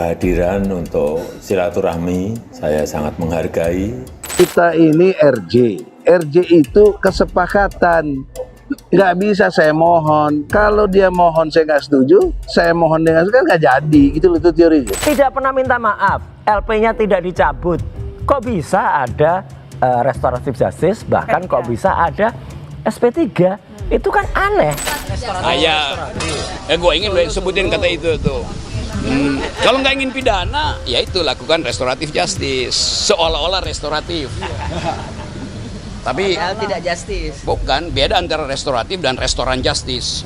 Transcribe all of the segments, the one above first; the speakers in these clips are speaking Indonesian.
Kehadiran untuk silaturahmi saya sangat menghargai. Kita ini RJ itu kesepakatan. Nggak bisa saya mohon. Kalau dia mohon saya nggak setuju, saya mohon dengan kan nggak jadi. Gitu loh itu teorinya. Tidak pernah minta maaf, LP-nya tidak dicabut. Kok bisa ada restoratif justice, bahkan kok bisa ada SP3? Itu kan aneh. Gue ingin sebutin kata itu tuh. Kalau nggak ingin pidana, ya itu lakukan restoratif justice, seolah-olah restoratif. Tapi tidak justice. bukan, beda antara restoratif dan restoran justice.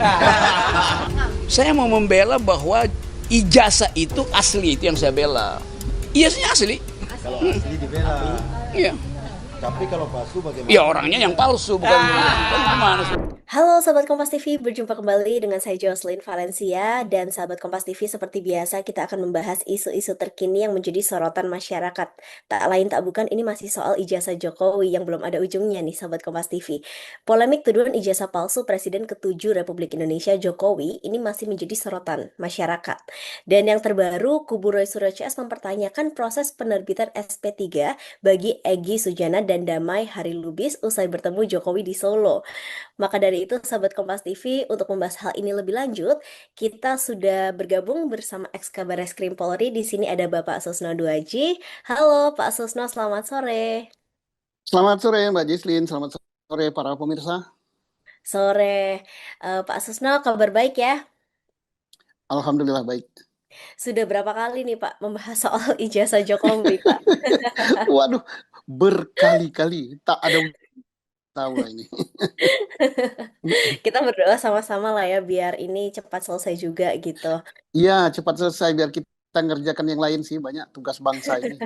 Saya mau membela bahwa ijazah itu asli, itu yang saya bela. Ijazahnya asli. Kalau asli dibela. Iya. Tapi kalau palsu bagaimana? Ya orangnya yang palsu, bukan gimana sih? Halo Sahabat Kompas TV, berjumpa kembali dengan saya Jocelyn Valencia. Dan Sahabat Kompas TV, seperti biasa kita akan membahas isu-isu terkini yang menjadi sorotan masyarakat. Tak lain tak bukan, ini masih soal ijazah Jokowi yang belum ada ujungnya nih Sahabat Kompas TV. Polemik tuduhan ijazah palsu Presiden ke-7 Republik Indonesia Jokowi ini masih menjadi sorotan masyarakat. Dan yang terbaru, kubu Roy Suryo CS mempertanyakan proses penerbitan SP3 bagi Egy Sujana dan Damai Harilubis usai bertemu Jokowi di Solo. Maka dari itu, Sahabat Kompas TV, untuk membahas hal ini lebih lanjut, kita sudah bergabung bersama Ex-Kabar Reskrim Polri. Di sini ada Bapak Susno Duaji. Halo Pak Susno, selamat sore. Selamat sore Mbak Jislin, selamat sore para pemirsa. Sore, Pak Susno, kabar baik ya? Alhamdulillah baik. Sudah berapa kali nih Pak membahas soal ijazah Jokowi, Pak? Waduh, berkali-kali tak ada tahu lah ini. Kita berdoa sama-sama lah ya biar ini cepat selesai juga gitu. Iya, cepat selesai biar kita ngerjakan yang lain sih, banyak tugas bangsa ini.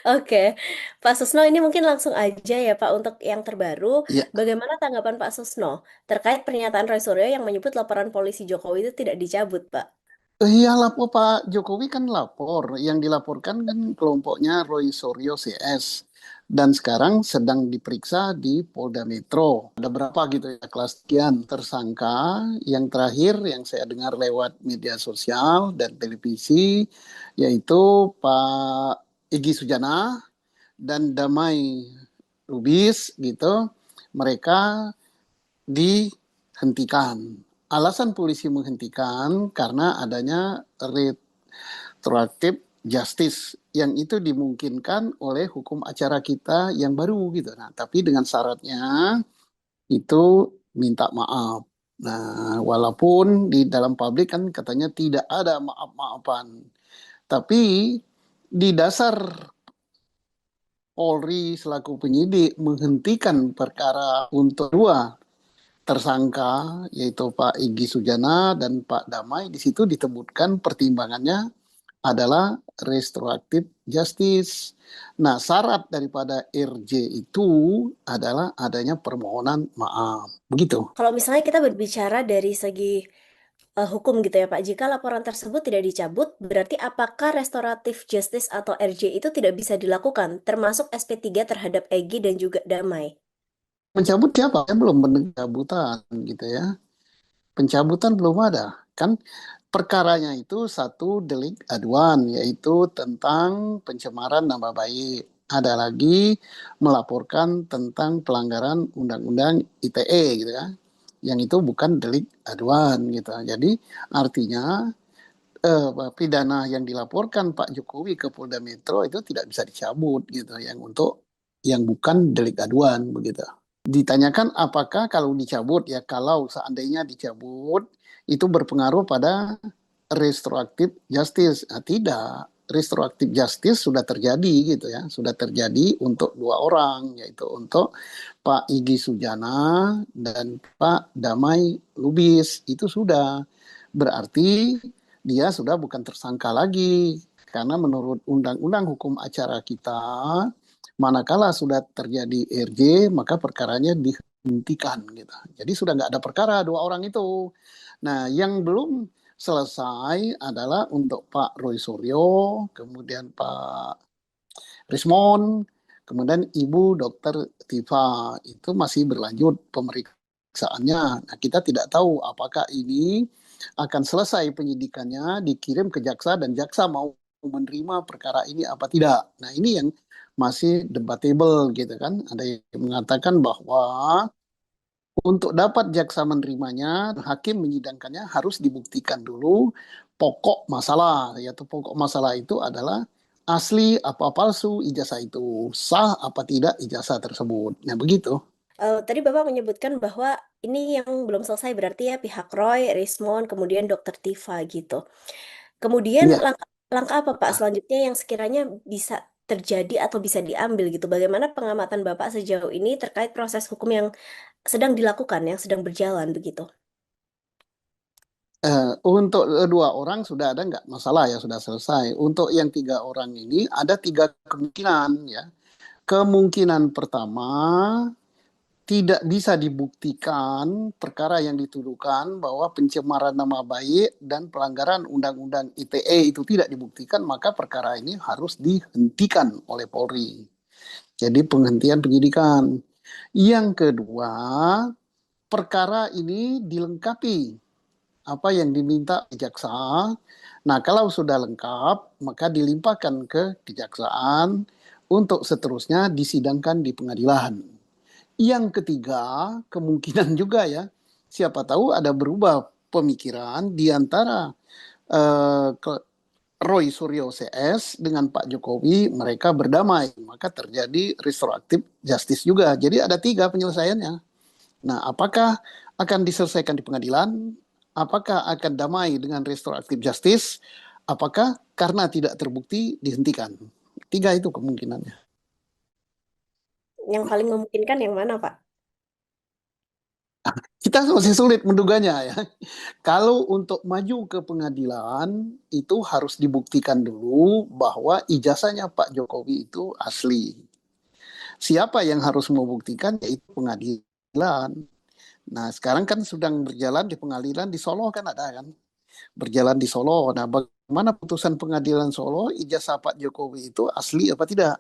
Oke, Pak Susno, ini mungkin langsung aja ya Pak untuk yang terbaru. Iya, Bagaimana tanggapan Pak Susno terkait pernyataan Roy Suryo yang menyebut laporan polisi Jokowi itu tidak dicabut, Pak? iya lapor Pak Jokowi kan lapor, yang dilaporkan kan kelompoknya Roy Suryo CS. Dan sekarang sedang diperiksa di Polda Metro. Ada berapa gitu ya, kelas sekian tersangka. Yang terakhir yang saya dengar lewat media sosial dan televisi, yaitu Pak Egy Sujana dan Damai Lubis gitu. Mereka dihentikan. Alasan polisi menghentikan karena adanya retroaktif justice yang itu dimungkinkan oleh hukum acara kita yang baru gitu. Nah, tapi dengan syaratnya itu minta maaf. Nah, walaupun di dalam publik kan katanya tidak ada maaf-maafan. Tapi di dasar Polri selaku penyidik menghentikan perkara untuk dua tersangka yaitu Pak Egy Sujana dan Pak Damai, di situ disebutkan pertimbangannya adalah restoratif justice. Nah, syarat daripada RJ itu adalah adanya permohonan maaf. Begitu. Kalau misalnya kita berbicara dari segi hukum gitu ya Pak, jika laporan tersebut tidak dicabut, berarti apakah restoratif justice atau RJ itu tidak bisa dilakukan, termasuk SP3 terhadap Egy dan juga Damai? Mencabut siapa? Saya belum pencabutan gitu ya. Pencabutan belum ada. Kan perkaranya itu satu delik aduan, yaitu tentang pencemaran nama baik. Ada lagi melaporkan tentang pelanggaran undang-undang ITE gitu ya. Yang itu bukan delik aduan gitu. Jadi artinya pidana yang dilaporkan Pak Jokowi ke Polda Metro itu tidak bisa dicabut gitu, yang untuk yang bukan delik aduan begitu. Ditanyakan apakah kalau dicabut, ya kalau seandainya dicabut itu berpengaruh pada restoratif justice. Nah, tidak. Restoratif justice sudah terjadi gitu ya. Sudah terjadi untuk dua orang, yaitu untuk Pak Egy Sujana dan Pak Damai Lubis. Itu sudah. Berarti dia sudah bukan tersangka lagi. Karena menurut Undang-Undang Hukum Acara kita, manakala sudah terjadi RJ, maka perkaranya dihentikan gitu. Jadi sudah nggak ada perkara dua orang itu. Nah, yang belum selesai adalah untuk Pak Roy Suryo, kemudian Pak Rismon, kemudian Ibu Dr. Tifa. Itu masih berlanjut pemeriksaannya. Nah, kita tidak tahu apakah ini akan selesai penyidikannya, dikirim ke jaksa dan jaksa mau menerima perkara ini apa tidak. Nah, ini yang masih debatable gitu kan. Ada yang mengatakan bahwa untuk dapat jaksa menerimanya, hakim menyidangkannya harus dibuktikan dulu pokok masalah, yaitu pokok masalah itu adalah asli apa palsu ijazah itu, sah apa tidak ijazah tersebut. Nah, begitu. Tadi Bapak menyebutkan bahwa ini yang belum selesai berarti ya pihak Roy, Rismond, kemudian Dokter Tifa gitu. Kemudian Iya. langkah apa Pak selanjutnya yang sekiranya bisa terjadi atau bisa diambil gitu? Bagaimana pengamatan Bapak sejauh ini terkait proses hukum yang sedang dilakukan, yang sedang berjalan begitu? Untuk dua orang sudah ada nggak masalah ya, sudah selesai. Untuk yang tiga orang ini ada tiga kemungkinan ya. Kemungkinan pertama, tidak bisa dibuktikan perkara yang dituduhkan bahwa pencemaran nama baik dan pelanggaran Undang-Undang ITE itu tidak dibuktikan, maka perkara ini harus dihentikan oleh Polri. Jadi penghentian penyidikan. Yang kedua, perkara ini dilengkapi apa yang diminta jaksa. Nah, kalau sudah lengkap, maka dilimpahkan ke kejaksaan untuk seterusnya disidangkan di pengadilan. Yang ketiga, kemungkinan juga ya, siapa tahu ada berubah pemikiran di antara Roy Suryo CS dengan Pak Jokowi, mereka berdamai, maka terjadi restoratif justice juga. Jadi ada tiga penyelesaiannya. Nah, apakah akan diselesaikan di pengadilan? Apakah akan damai dengan restoratif justice? Apakah karena tidak terbukti dihentikan? Tiga itu kemungkinannya. Yang paling memungkinkan yang mana Pak? Kita masih sulit menduganya ya. Kalau untuk maju ke pengadilan itu harus dibuktikan dulu bahwa ijazahnya Pak Jokowi itu asli. Siapa yang harus membuktikan? Yaitu pengadilan. Nah, sekarang kan sedang berjalan di pengadilan di Solo kan ada kan? Berjalan di Solo. Nah, bagaimana putusan pengadilan Solo ijazah Pak Jokowi itu asli apa tidak?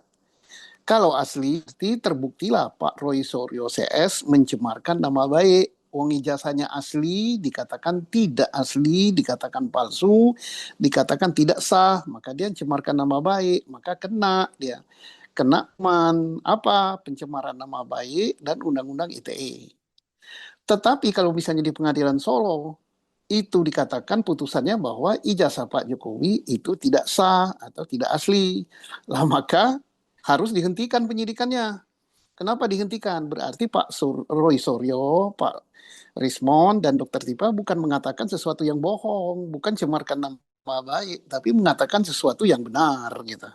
Kalau asli, terbuktilah Pak Roy Suryo CS mencemarkan nama baik. Wong ijazahnya asli, dikatakan tidak asli, dikatakan palsu, dikatakan tidak sah, maka dia mencemarkan nama baik, maka kena dia. Kena apa? Pencemaran nama baik dan Undang-Undang ITE. Tetapi kalau misalnya di pengadilan Solo, itu dikatakan putusannya bahwa ijazah Pak Jokowi itu tidak sah atau tidak asli. Lah maka harus dihentikan penyidikannya. Kenapa dihentikan? Berarti Pak Roy Suryo, Pak Rismond, dan Dokter Tipa bukan mengatakan sesuatu yang bohong, bukan cemarkan nama baik, tapi mengatakan sesuatu yang benar gitu.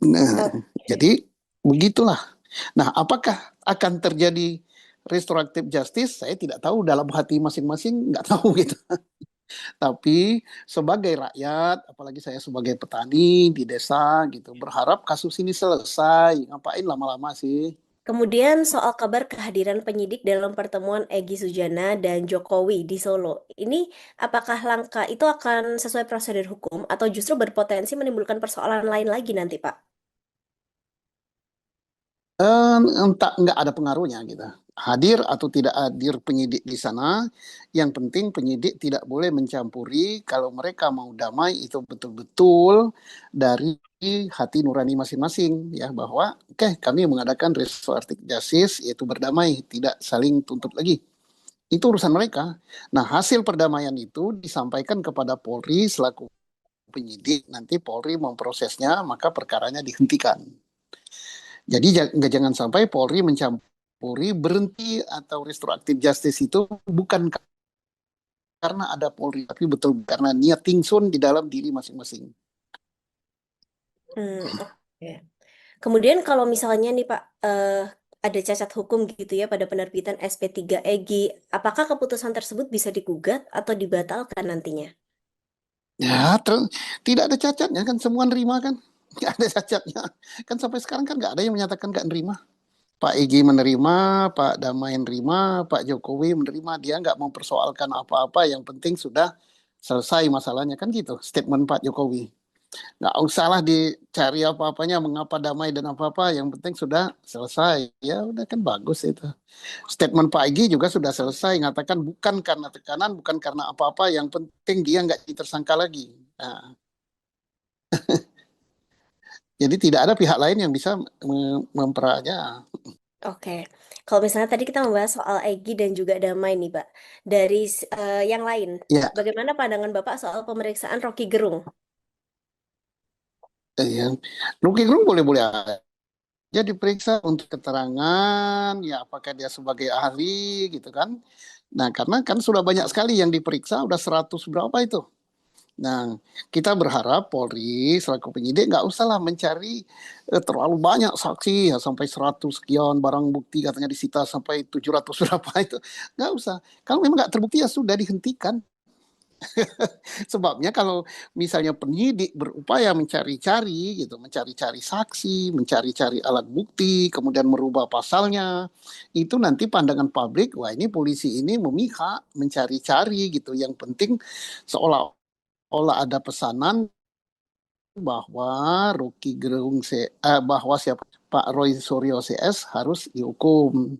Nah, jadi begitulah. Nah, apakah akan terjadi restoratif justice? Saya tidak tahu, dalam hati masing-masing nggak tahu gitu. Tapi sebagai rakyat, apalagi saya sebagai petani di desa gitu, berharap kasus ini selesai. Ngapain lama-lama sih? Kemudian soal kabar kehadiran penyidik dalam pertemuan Egy Sujana dan Jokowi di Solo. Ini apakah langkah itu akan sesuai prosedur hukum atau justru berpotensi menimbulkan persoalan lain lagi nanti, Pak? Entah, nggak ada pengaruhnya gitu. Hadir atau tidak hadir penyidik di sana, yang penting penyidik tidak boleh mencampuri. Kalau mereka mau damai itu betul-betul dari hati nurani masing-masing ya, bahwa oke, kami mengadakan restoratif justice yaitu berdamai, tidak saling tuntut lagi. Itu urusan mereka. Nah, hasil perdamaian itu disampaikan kepada Polri selaku penyidik, nanti Polri memprosesnya, maka perkaranya dihentikan. Jadi jangan sampai Polri mencampuri, berhenti atau restoratif justice itu bukan karena ada Polri, tapi betul karena niat tingsun di dalam diri masing-masing. Oke. Kemudian kalau misalnya nih Pak, ada cacat hukum gitu ya pada penerbitan SP3 EGI, apakah keputusan tersebut bisa digugat atau dibatalkan nantinya? Ya, tidak ada cacatnya kan, semua nerima kan. Nggak ada cacatnya. Kan sampai sekarang kan nggak ada yang menyatakan nggak nerima. Pak Egy menerima, Pak Damai menerima, Pak Jokowi menerima. Dia nggak mempersoalkan apa-apa, yang penting sudah selesai masalahnya kan gitu, statement Pak Jokowi. Nggak usahlah dicari apa-apanya, mengapa damai dan apa-apa, yang penting sudah selesai. Ya udah kan bagus itu. Statement Pak Egy juga sudah selesai, mengatakan bukan karena tekanan, bukan karena apa-apa, yang penting dia nggak ditersangka lagi. Nah, jadi tidak ada pihak lain yang bisa memperanya. Oke, kalau misalnya tadi kita membahas soal Egy dan juga damai nih, Pak. Dari yang lain, Ya, bagaimana pandangan Bapak soal pemeriksaan Rocky Gerung? yang Rocky Gerung boleh-boleh aja diperiksa untuk keterangan, ya apakah dia sebagai ahli gitu kan. Nah, karena kan sudah banyak sekali yang diperiksa, udah 100 berapa itu. Nah, kita berharap Polri selaku penyidik nggak usahlah mencari terlalu banyak saksi, ya sampai 100 sekian, barang bukti katanya disita sampai 700 berapa itu. Nggak usah. Kalau memang nggak terbukti ya sudah dihentikan. Sebabnya kalau misalnya penyidik berupaya mencari-cari gitu, mencari-cari saksi, mencari-cari alat bukti, kemudian merubah pasalnya, itu nanti pandangan publik, wah ini polisi ini memihak, mencari-cari gitu. Yang penting seolah-olah ada pesanan bahwa bahwa siapa Pak Roy Suryo CS harus dihukum.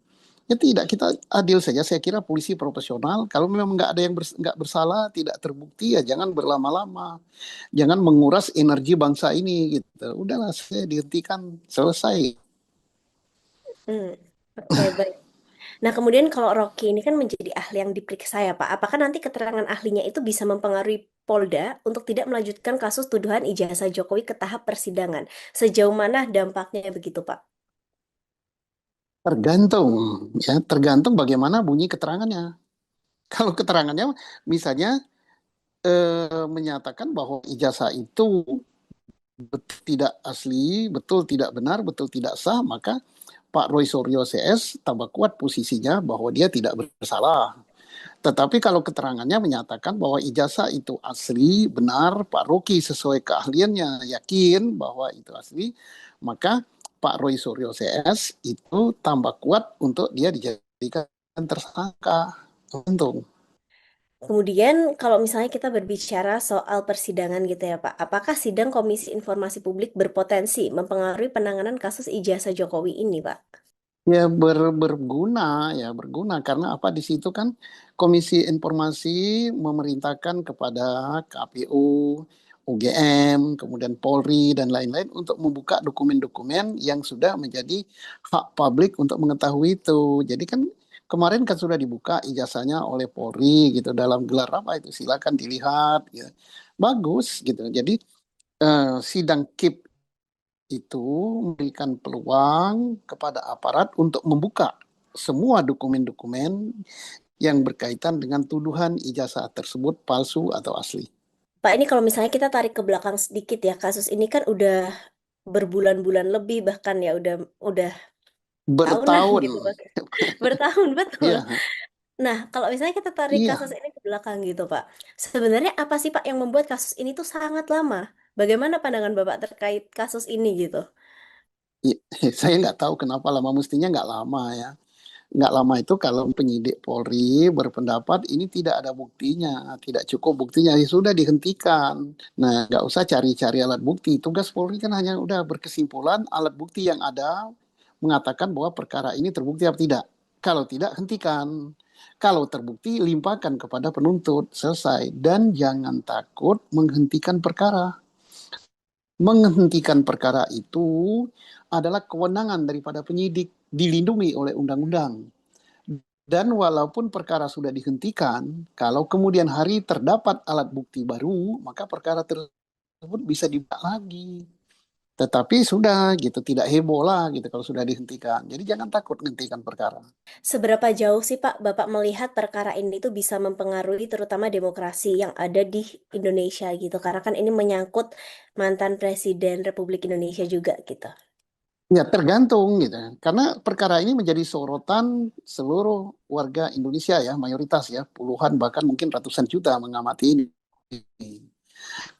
Ya tidak, kita adil saja. Saya kira polisi profesional. Kalau memang nggak ada yang nggak bersalah, tidak terbukti, ya jangan berlama-lama. Jangan menguras energi bangsa ini gitu. Udahlah, saya dihentikan, selesai. Hmm, oke, baik. Nah, kemudian kalau Rocky ini kan menjadi ahli yang diperiksa ya, Pak. Apakah nanti keterangan ahlinya itu bisa mempengaruhi Polda untuk tidak melanjutkan kasus tuduhan ijazah Jokowi ke tahap persidangan? Sejauh mana dampaknya begitu, Pak? Tergantung, ya tergantung bagaimana bunyi keterangannya. Kalau keterangannya misalnya menyatakan bahwa ijazah itu betul tidak asli, betul tidak benar, betul tidak sah, maka Pak Roy Suryo CS tambah kuat posisinya bahwa dia tidak bersalah. Tetapi kalau keterangannya menyatakan bahwa ijazah itu asli, benar, Pak Rocky sesuai keahliannya yakin bahwa itu asli, maka Pak Roy Suryo CS itu tambah kuat untuk dia dijadikan tersangka. Untung. Kemudian kalau misalnya kita berbicara soal persidangan gitu ya Pak, apakah sidang Komisi Informasi Publik berpotensi mempengaruhi penanganan kasus ijazah Jokowi ini Pak? Ya berguna ya berguna karena apa di situ kan Komisi Informasi memerintahkan kepada KPU, UGM, kemudian Polri dan lain-lain untuk membuka dokumen-dokumen yang sudah menjadi hak publik untuk mengetahui itu. Jadi kan kemarin kan sudah dibuka ijazahnya oleh Polri gitu dalam gelar apa itu silakan dilihat gitu. Bagus gitu. Jadi sidang KIP itu memberikan peluang kepada aparat untuk membuka semua dokumen-dokumen yang berkaitan dengan tuduhan ijazah tersebut palsu atau asli. Pak, ini kalau misalnya kita tarik ke belakang sedikit ya, kasus ini kan udah berbulan-bulan lebih bahkan ya udah tahunan Bertahun. gitu Pak. Bertahun betul. Ya, Nah, kalau misalnya kita tarik iya. kasus ini ke belakang gitu Pak, sebenarnya apa sih Pak yang membuat kasus ini tuh sangat lama? Bagaimana pandangan Bapak terkait kasus ini gitu? Iya, saya nggak tahu kenapa lama, mestinya nggak lama ya. Nggak lama itu kalau penyidik Polri berpendapat ini tidak ada buktinya, tidak cukup buktinya, ya sudah dihentikan. Nah, nggak usah cari-cari alat bukti. Tugas Polri kan hanya udah berkesimpulan alat bukti yang ada mengatakan bahwa perkara ini terbukti atau tidak. Kalau tidak, hentikan. Kalau terbukti, limpahkan kepada penuntut. Selesai. Dan jangan takut menghentikan perkara. Menghentikan perkara itu adalah kewenangan daripada penyidik, dilindungi oleh undang-undang. Dan walaupun perkara sudah dihentikan, kalau kemudian hari terdapat alat bukti baru, maka perkara tersebut bisa dibuka lagi. Tetapi sudah gitu, tidak heboh lah gitu kalau sudah dihentikan. Jadi jangan takut menghentikan perkara. Seberapa jauh sih Pak Bapak melihat perkara ini tuh bisa mempengaruhi terutama demokrasi yang ada di Indonesia gitu? Karena kan ini menyangkut mantan Presiden Republik Indonesia juga gitu. Ya tergantung gitu. Karena perkara ini menjadi sorotan seluruh warga Indonesia ya, mayoritas ya, puluhan bahkan mungkin ratusan juta mengamati ini.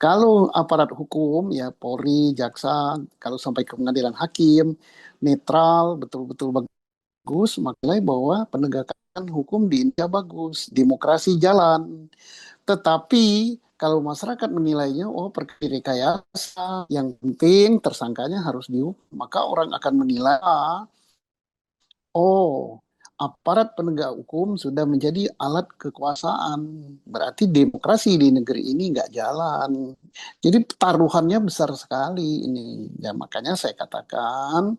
Kalau aparat hukum ya Polri, jaksa, kalau sampai ke pengadilan hakim, netral, betul-betul bagus, maknanya bahwa penegakan hukum di Indonesia bagus, demokrasi jalan. Tetapi Kalau masyarakat menilainya, oh perkara rekayasa, yang penting tersangkanya harus dihukum, maka orang akan menilai, oh, aparat penegak hukum sudah menjadi alat kekuasaan. Berarti demokrasi di negeri ini nggak jalan. Jadi taruhannya besar sekali ini. Ya makanya saya katakan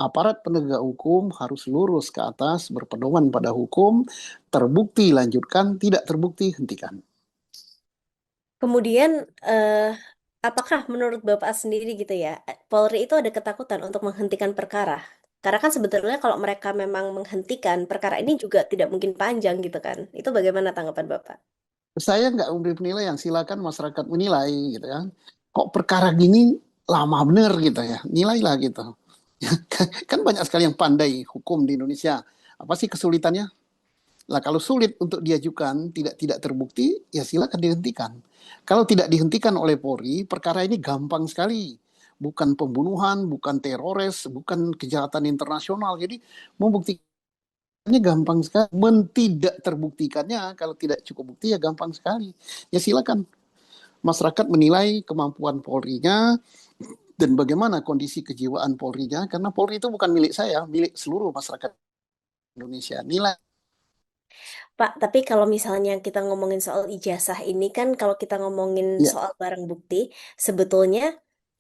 aparat penegak hukum harus lurus ke atas, berpedoman pada hukum, terbukti lanjutkan, tidak terbukti hentikan. Kemudian, apakah menurut Bapak sendiri gitu ya, Polri itu ada ketakutan untuk menghentikan perkara? Karena kan sebetulnya kalau mereka memang menghentikan, perkara ini juga tidak mungkin panjang gitu kan. Itu bagaimana tanggapan Bapak? Saya nggak memberi penilaian, silakan masyarakat menilai gitu ya. Kok perkara gini lama bener gitu ya, nilailah gitu. Kan banyak sekali yang pandai hukum di Indonesia. Apa sih kesulitannya? Lah kalau sulit untuk diajukan, tidak terbukti, ya silakan dihentikan. Kalau tidak dihentikan oleh Polri, perkara ini gampang sekali. Bukan pembunuhan, bukan teroris, bukan kejahatan internasional. Jadi membuktikannya gampang sekali. Tidak terbuktikannya, kalau tidak cukup bukti ya gampang sekali. Ya silakan masyarakat menilai kemampuan Polri-nya dan bagaimana kondisi kejiwaan Polri-nya. Karena Polri itu bukan milik saya, milik seluruh masyarakat Indonesia. Nilai. Pak, tapi kalau misalnya kita ngomongin soal ijazah ini kan, kalau kita ngomongin Ya, soal barang bukti, sebetulnya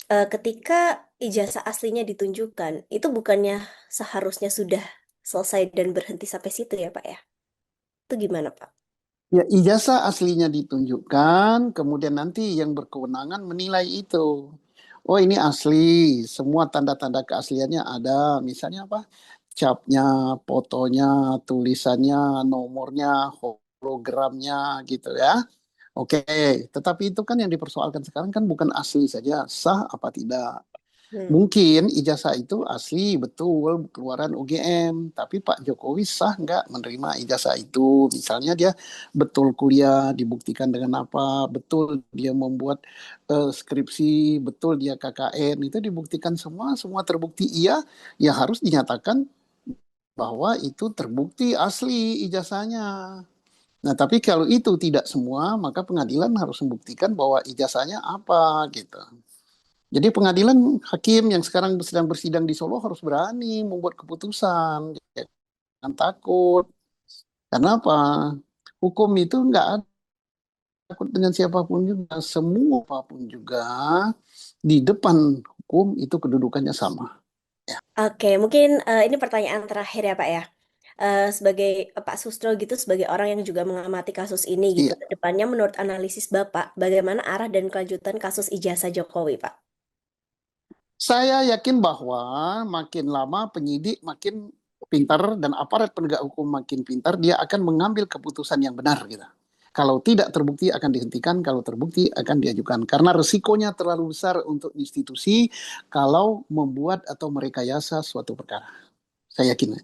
ketika ijazah aslinya ditunjukkan, itu bukannya seharusnya sudah selesai dan berhenti sampai situ ya, Pak ya? Itu gimana, Pak? ya, ijazah aslinya ditunjukkan, kemudian nanti yang berkewenangan menilai itu. Oh ini asli, semua tanda-tanda keasliannya ada. Misalnya apa? Capnya, fotonya, tulisannya, nomornya, hologramnya gitu ya. Oke, tetapi itu kan yang dipersoalkan sekarang kan bukan asli saja, sah apa tidak. Hmm. Mungkin ijazah itu asli betul keluaran UGM, tapi Pak Jokowi sah nggak menerima ijazah itu? Misalnya dia betul kuliah, dibuktikan dengan apa? Betul dia membuat skripsi, betul dia KKN, itu dibuktikan semua, semua terbukti iya, ya harus dinyatakan bahwa itu terbukti asli ijazahnya. Nah, tapi kalau itu tidak semua, maka pengadilan harus membuktikan bahwa ijazahnya apa gitu. Jadi pengadilan hakim yang sekarang sedang bersidang di Solo harus berani membuat keputusan, jangan takut. Karena apa? Hukum itu nggak ada takut dengan siapapun juga, semua apapun juga di depan hukum itu kedudukannya sama. Oke, mungkin ini pertanyaan terakhir ya Pak ya. Sebagai Pak Sustro gitu, sebagai orang yang juga mengamati kasus ini gitu, Iya, ke depannya menurut analisis Bapak, bagaimana arah dan kelanjutan kasus ijazah Jokowi, Pak? saya yakin bahwa makin lama penyidik makin pintar dan aparat penegak hukum makin pintar, dia akan mengambil keputusan yang benar gitu. Kalau tidak terbukti akan dihentikan, kalau terbukti akan diajukan. Karena resikonya terlalu besar untuk institusi kalau membuat atau merekayasa suatu perkara. Saya yakin.